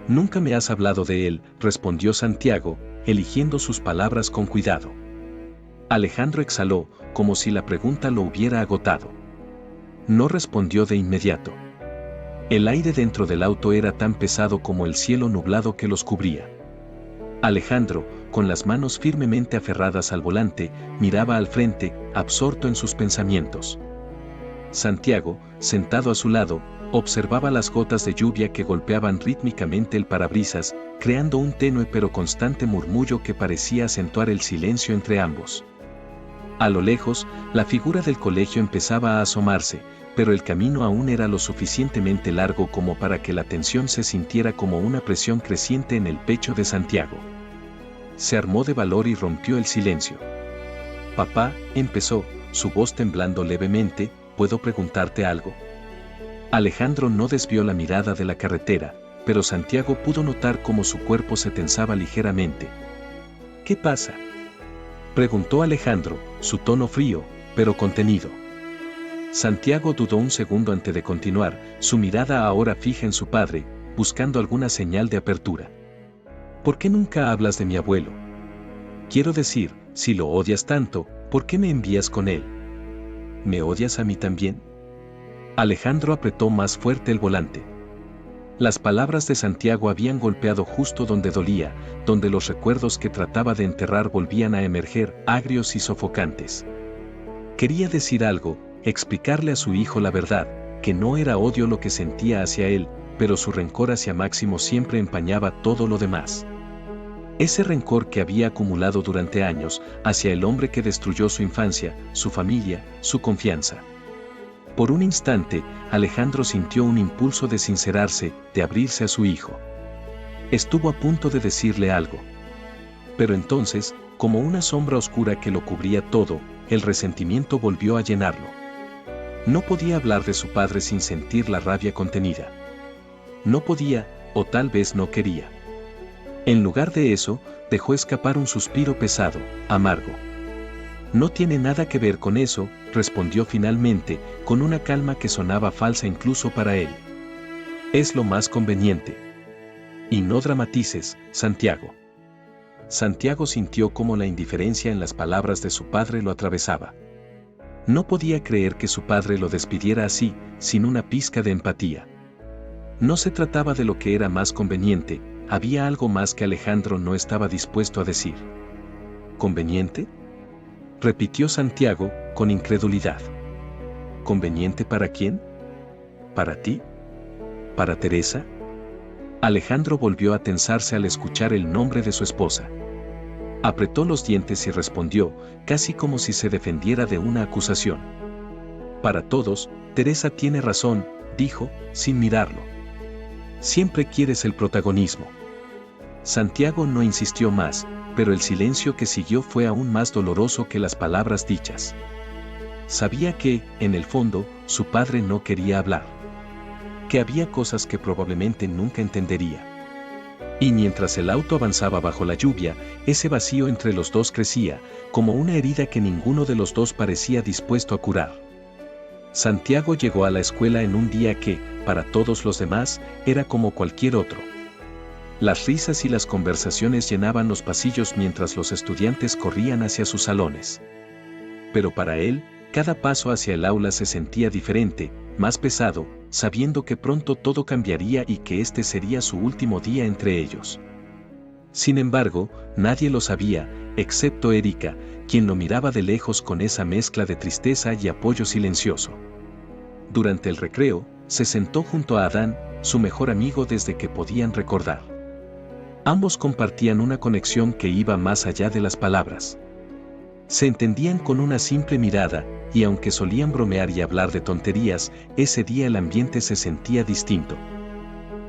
Nunca me has hablado de él, respondió Santiago, eligiendo sus palabras con cuidado. Alejandro exhaló, como si la pregunta lo hubiera agotado. No respondió de inmediato. El aire dentro del auto era tan pesado como el cielo nublado que los cubría. Alejandro, con las manos firmemente aferradas al volante, miraba al frente, absorto en sus pensamientos. Santiago, sentado a su lado, observaba las gotas de lluvia que golpeaban rítmicamente el parabrisas, creando un tenue pero constante murmullo que parecía acentuar el silencio entre ambos. A lo lejos, la figura del colegio empezaba a asomarse, pero el camino aún era lo suficientemente largo como para que la tensión se sintiera como una presión creciente en el pecho de Santiago. Se armó de valor y rompió el silencio. Papá, empezó, su voz temblando levemente, ¿puedo preguntarte algo? Alejandro no desvió la mirada de la carretera, pero Santiago pudo notar cómo su cuerpo se tensaba ligeramente. ¿Qué pasa?, preguntó Alejandro, su tono frío, pero contenido. Santiago dudó un segundo antes de continuar, su mirada ahora fija en su padre, buscando alguna señal de apertura. ¿Por qué nunca hablas de mi abuelo? Quiero decir, si lo odias tanto, ¿por qué me envías con él? ¿Me odias a mí también? Alejandro apretó más fuerte el volante. Las palabras de Santiago habían golpeado justo donde dolía, donde los recuerdos que trataba de enterrar volvían a emerger, agrios y sofocantes. Quería decir algo, explicarle a su hijo la verdad, que no era odio lo que sentía hacia él, pero su rencor hacia Máximo siempre empañaba todo lo demás. Ese rencor que había acumulado durante años, hacia el hombre que destruyó su infancia, su familia, su confianza. Por un instante, Alejandro sintió un impulso de sincerarse, de abrirse a su hijo. Estuvo a punto de decirle algo. Pero entonces, como una sombra oscura que lo cubría todo, el resentimiento volvió a llenarlo. No podía hablar de su padre sin sentir la rabia contenida. No podía, o tal vez no quería. En lugar de eso, dejó escapar un suspiro pesado, amargo. No tiene nada que ver con eso, respondió finalmente, con una calma que sonaba falsa incluso para él. Es lo más conveniente. Y no dramatices, Santiago. Santiago sintió cómo la indiferencia en las palabras de su padre lo atravesaba. No podía creer que su padre lo despidiera así, sin una pizca de empatía. No se trataba de lo que era más conveniente, había algo más que Alejandro no estaba dispuesto a decir. ¿Conveniente?, repitió Santiago, con incredulidad. ¿Conveniente para quién? ¿Para ti? ¿Para Teresa? Alejandro volvió a tensarse al escuchar el nombre de su esposa. Apretó los dientes y respondió, casi como si se defendiera de una acusación. Para todos, Teresa tiene razón, dijo, sin mirarlo. Siempre quieres el protagonismo. Santiago no insistió más, pero el silencio que siguió fue aún más doloroso que las palabras dichas. Sabía que, en el fondo, su padre no quería hablar. Que había cosas que probablemente nunca entendería. Y mientras el auto avanzaba bajo la lluvia, ese vacío entre los dos crecía, como una herida que ninguno de los dos parecía dispuesto a curar. Santiago llegó a la escuela en un día que, para todos los demás, era como cualquier otro. Las risas y las conversaciones llenaban los pasillos mientras los estudiantes corrían hacia sus salones. Pero para él, cada paso hacia el aula se sentía diferente, más pesado, sabiendo que pronto todo cambiaría y que este sería su último día entre ellos. Sin embargo, nadie lo sabía, excepto Erika, quien lo miraba de lejos con esa mezcla de tristeza y apoyo silencioso. Durante el recreo, se sentó junto a Adán, su mejor amigo desde que podían recordar. Ambos compartían una conexión que iba más allá de las palabras. Se entendían con una simple mirada, y aunque solían bromear y hablar de tonterías, ese día el ambiente se sentía distinto.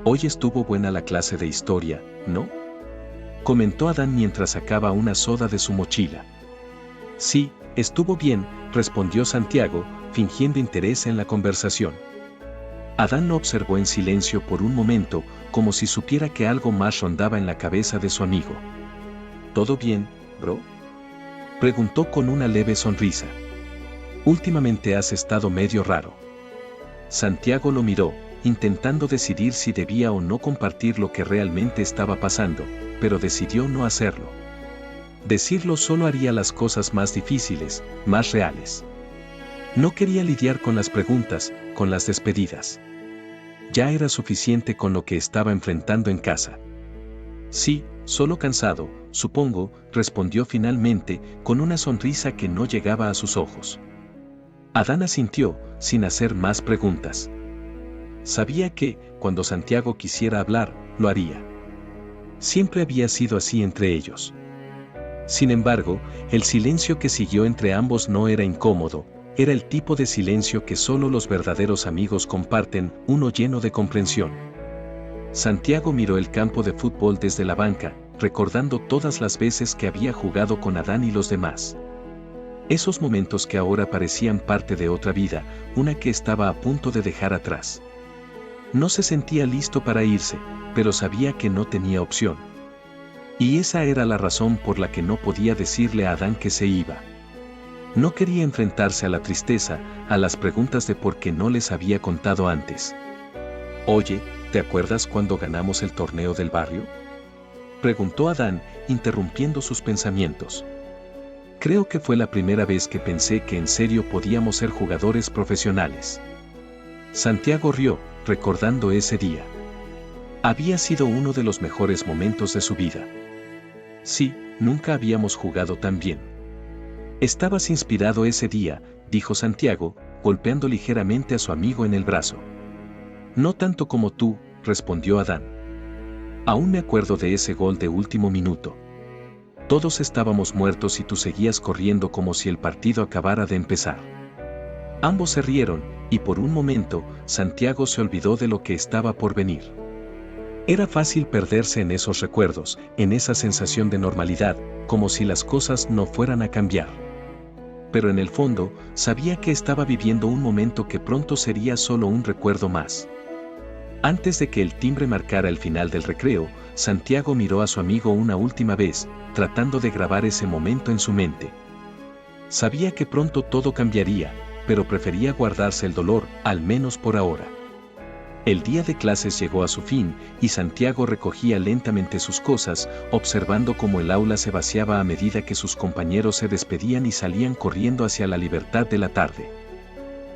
Hoy estuvo buena la clase de historia, ¿no?, comentó Adán mientras sacaba una soda de su mochila. Sí, estuvo bien, respondió Santiago, fingiendo interés en la conversación. Adán lo observó en silencio por un momento, como si supiera que algo más rondaba en la cabeza de su amigo. ¿Todo bien, bro?, preguntó con una leve sonrisa. Últimamente has estado medio raro. Santiago lo miró, intentando decidir si debía o no compartir lo que realmente estaba pasando, pero decidió no hacerlo. Decirlo solo haría las cosas más difíciles, más reales. No quería lidiar con las preguntas, con las despedidas. Ya era suficiente con lo que estaba enfrentando en casa. Sí, solo cansado, supongo, respondió finalmente, con una sonrisa que no llegaba a sus ojos. Adán asintió, sin hacer más preguntas. Sabía que, cuando Santiago quisiera hablar, lo haría. Siempre había sido así entre ellos. Sin embargo, el silencio que siguió entre ambos no era incómodo, era el tipo de silencio que solo los verdaderos amigos comparten, uno lleno de comprensión. Santiago miró el campo de fútbol desde la banca, recordando todas las veces que había jugado con Adán y los demás. Esos momentos que ahora parecían parte de otra vida, una que estaba a punto de dejar atrás. No se sentía listo para irse, pero sabía que no tenía opción. Y esa era la razón por la que no podía decirle a Adán que se iba. No quería enfrentarse a la tristeza, a las preguntas de por qué no les había contado antes. Oye, ¿te acuerdas cuando ganamos el torneo del barrio?, preguntó Adán, interrumpiendo sus pensamientos. Creo que fue la primera vez que pensé que en serio podíamos ser jugadores profesionales. Santiago rió, recordando ese día. Había sido uno de los mejores momentos de su vida. Sí, nunca habíamos jugado tan bien. Estabas inspirado ese día, dijo Santiago, golpeando ligeramente a su amigo en el brazo. No tanto como tú, respondió Adán. Aún me acuerdo de ese gol de último minuto. Todos estábamos muertos y tú seguías corriendo como si el partido acabara de empezar. Ambos se rieron, y por un momento, Santiago se olvidó de lo que estaba por venir. Era fácil perderse en esos recuerdos, en esa sensación de normalidad, como si las cosas no fueran a cambiar. Pero en el fondo, sabía que estaba viviendo un momento que pronto sería solo un recuerdo más. Antes de que el timbre marcara el final del recreo, Santiago miró a su amigo una última vez, tratando de grabar ese momento en su mente. Sabía que pronto todo cambiaría, pero prefería guardarse el dolor, al menos por ahora. El día de clases llegó a su fin, y Santiago recogía lentamente sus cosas, observando cómo el aula se vaciaba a medida que sus compañeros se despedían y salían corriendo hacia la libertad de la tarde.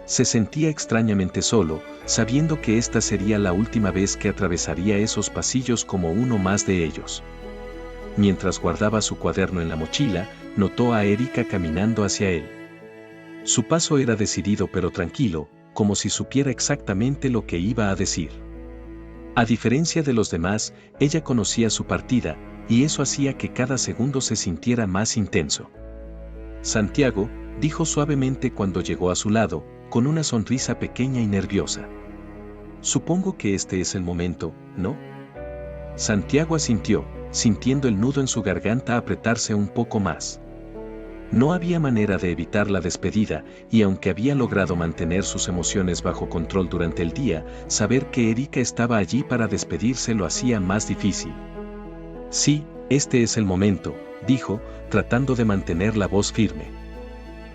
Se sentía extrañamente solo, sabiendo que esta sería la última vez que atravesaría esos pasillos como uno más de ellos. Mientras guardaba su cuaderno en la mochila, notó a Erika caminando hacia él. Su paso era decidido pero tranquilo, como si supiera exactamente lo que iba a decir. A diferencia de los demás, ella conocía su partida, y eso hacía que cada segundo se sintiera más intenso. Santiago, dijo suavemente cuando llegó a su lado, con una sonrisa pequeña y nerviosa. Supongo que este es el momento, ¿no? Santiago asintió, sintiendo el nudo en su garganta apretarse un poco más. No había manera de evitar la despedida, y aunque había logrado mantener sus emociones bajo control durante el día, saber que Erika estaba allí para despedirse lo hacía más difícil. Sí, este es el momento, dijo, tratando de mantener la voz firme.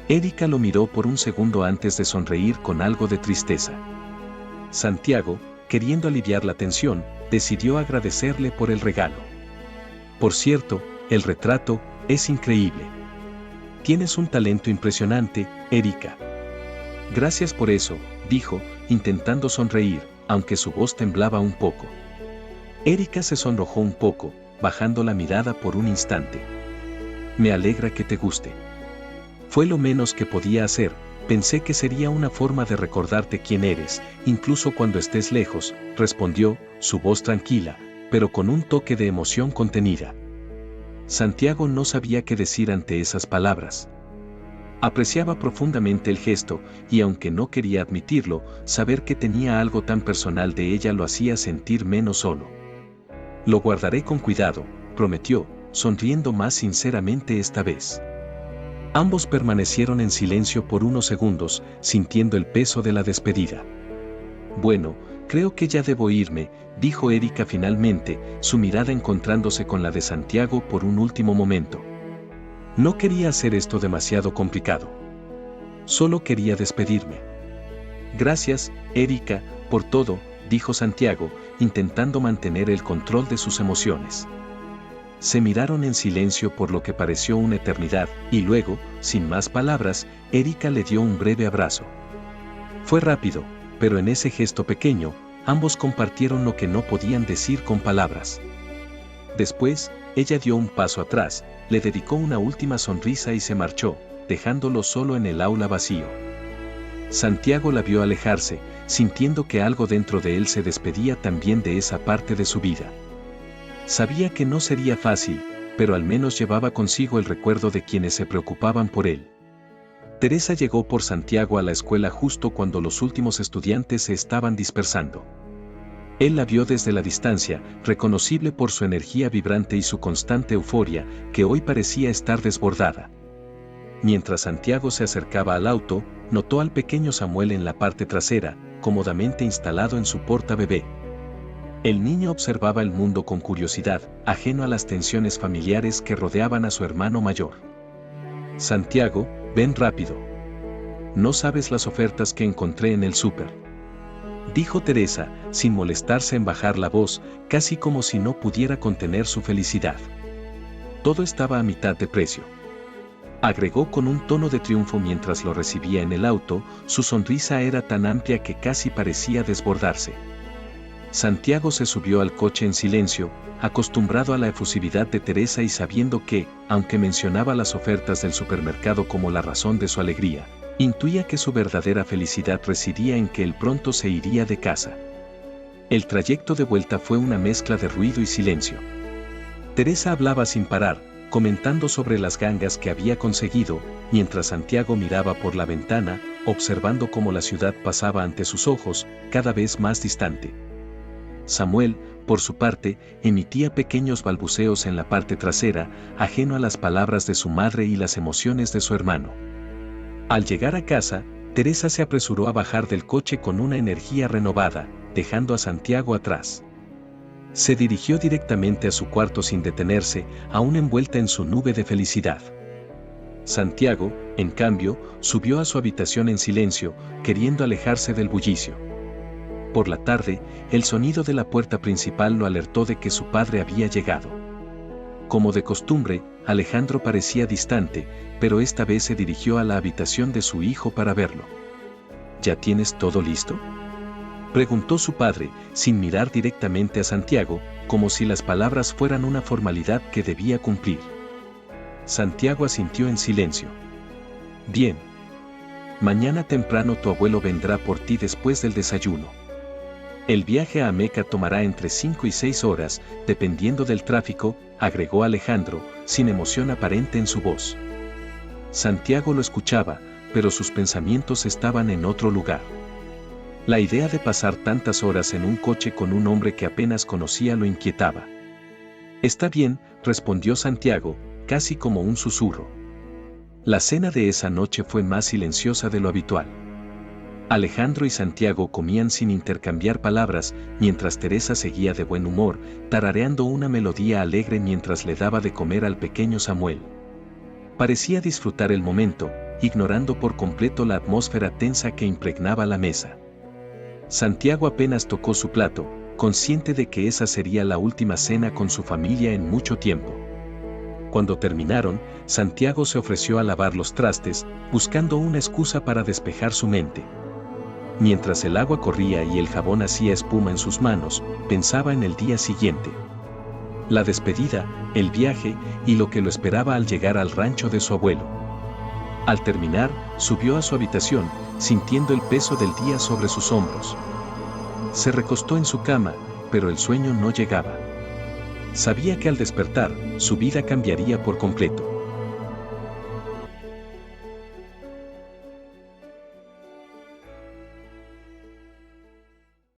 Erika lo miró por un segundo antes de sonreír con algo de tristeza. Santiago, queriendo aliviar la tensión, decidió agradecerle por el regalo. Por cierto, el retrato es increíble. Tienes un talento impresionante, Erika. Gracias por eso, dijo, intentando sonreír, aunque su voz temblaba un poco. Erika se sonrojó un poco, bajando la mirada por un instante. Me alegra que te guste. Fue lo menos que podía hacer, pensé que sería una forma de recordarte quién eres, incluso cuando estés lejos, respondió, su voz tranquila, pero con un toque de emoción contenida. Santiago no sabía qué decir ante esas palabras. Apreciaba profundamente el gesto, y aunque no quería admitirlo, saber que tenía algo tan personal de ella lo hacía sentir menos solo. Lo guardaré con cuidado, prometió, sonriendo más sinceramente esta vez. Ambos permanecieron en silencio por unos segundos, sintiendo el peso de la despedida. Bueno, creo que ya debo irme, dijo Erika finalmente, su mirada encontrándose con la de Santiago por un último momento. No quería hacer esto demasiado complicado. Solo quería despedirme. Gracias, Erika, por todo, dijo Santiago, intentando mantener el control de sus emociones. Se miraron en silencio por lo que pareció una eternidad, y luego, sin más palabras, Erika le dio un breve abrazo. Fue rápido, pero en ese gesto pequeño, ambos compartieron lo que no podían decir con palabras. Después, ella dio un paso atrás, le dedicó una última sonrisa y se marchó, dejándolo solo en el aula vacío. Santiago la vio alejarse, sintiendo que algo dentro de él se despedía también de esa parte de su vida. Sabía que no sería fácil, pero al menos llevaba consigo el recuerdo de quienes se preocupaban por él. Teresa llegó por Santiago a la escuela justo cuando los últimos estudiantes se estaban dispersando. Él la vio desde la distancia, reconocible por su energía vibrante y su constante euforia, que hoy parecía estar desbordada. Mientras Santiago se acercaba al auto, notó al pequeño Samuel en la parte trasera, cómodamente instalado en su portabebé. El niño observaba el mundo con curiosidad, ajeno a las tensiones familiares que rodeaban a su hermano mayor. Santiago, ven rápido. No sabes las ofertas que encontré en el súper, dijo Teresa, sin molestarse en bajar la voz, casi como si no pudiera contener su felicidad. Todo estaba a mitad de precio. Agregó con un tono de triunfo mientras lo recibía en el auto, su sonrisa era tan amplia que casi parecía desbordarse. Santiago se subió al coche en silencio, acostumbrado a la efusividad de Teresa y sabiendo que, aunque mencionaba las ofertas del supermercado como la razón de su alegría, intuía que su verdadera felicidad residía en que él pronto se iría de casa. El trayecto de vuelta fue una mezcla de ruido y silencio. Teresa hablaba sin parar, comentando sobre las gangas que había conseguido, mientras Santiago miraba por la ventana, observando cómo la ciudad pasaba ante sus ojos, cada vez más distante. Samuel, por su parte, emitía pequeños balbuceos en la parte trasera, ajeno a las palabras de su madre y las emociones de su hermano. Al llegar a casa, Teresa se apresuró a bajar del coche con una energía renovada, dejando a Santiago atrás. Se dirigió directamente a su cuarto sin detenerse, aún envuelta en su nube de felicidad. Santiago, en cambio, subió a su habitación en silencio, queriendo alejarse del bullicio. Por la tarde, el sonido de la puerta principal lo alertó de que su padre había llegado. Como de costumbre, Alejandro parecía distante, pero esta vez se dirigió a la habitación de su hijo para verlo. ¿Ya tienes todo listo?, preguntó su padre, sin mirar directamente a Santiago, como si las palabras fueran una formalidad que debía cumplir. Santiago asintió en silencio. Bien. Mañana temprano tu abuelo vendrá por ti después del desayuno. El viaje a Meca tomará entre 5 y 6 horas, dependiendo del tráfico, agregó Alejandro, sin emoción aparente en su voz. Santiago lo escuchaba, pero sus pensamientos estaban en otro lugar. La idea de pasar tantas horas en un coche con un hombre que apenas conocía lo inquietaba. Está bien, respondió Santiago, casi como un susurro. La cena de esa noche fue más silenciosa de lo habitual. Alejandro y Santiago comían sin intercambiar palabras, mientras Teresa seguía de buen humor, tarareando una melodía alegre mientras le daba de comer al pequeño Samuel. Parecía disfrutar el momento, ignorando por completo la atmósfera tensa que impregnaba la mesa. Santiago apenas tocó su plato, consciente de que esa sería la última cena con su familia en mucho tiempo. Cuando terminaron, Santiago se ofreció a lavar los trastes, buscando una excusa para despejar su mente. Mientras el agua corría y el jabón hacía espuma en sus manos, pensaba en el día siguiente. La despedida, el viaje y lo que lo esperaba al llegar al rancho de su abuelo. Al terminar, subió a su habitación, sintiendo el peso del día sobre sus hombros. Se recostó en su cama, pero el sueño no llegaba. Sabía que al despertar, su vida cambiaría por completo.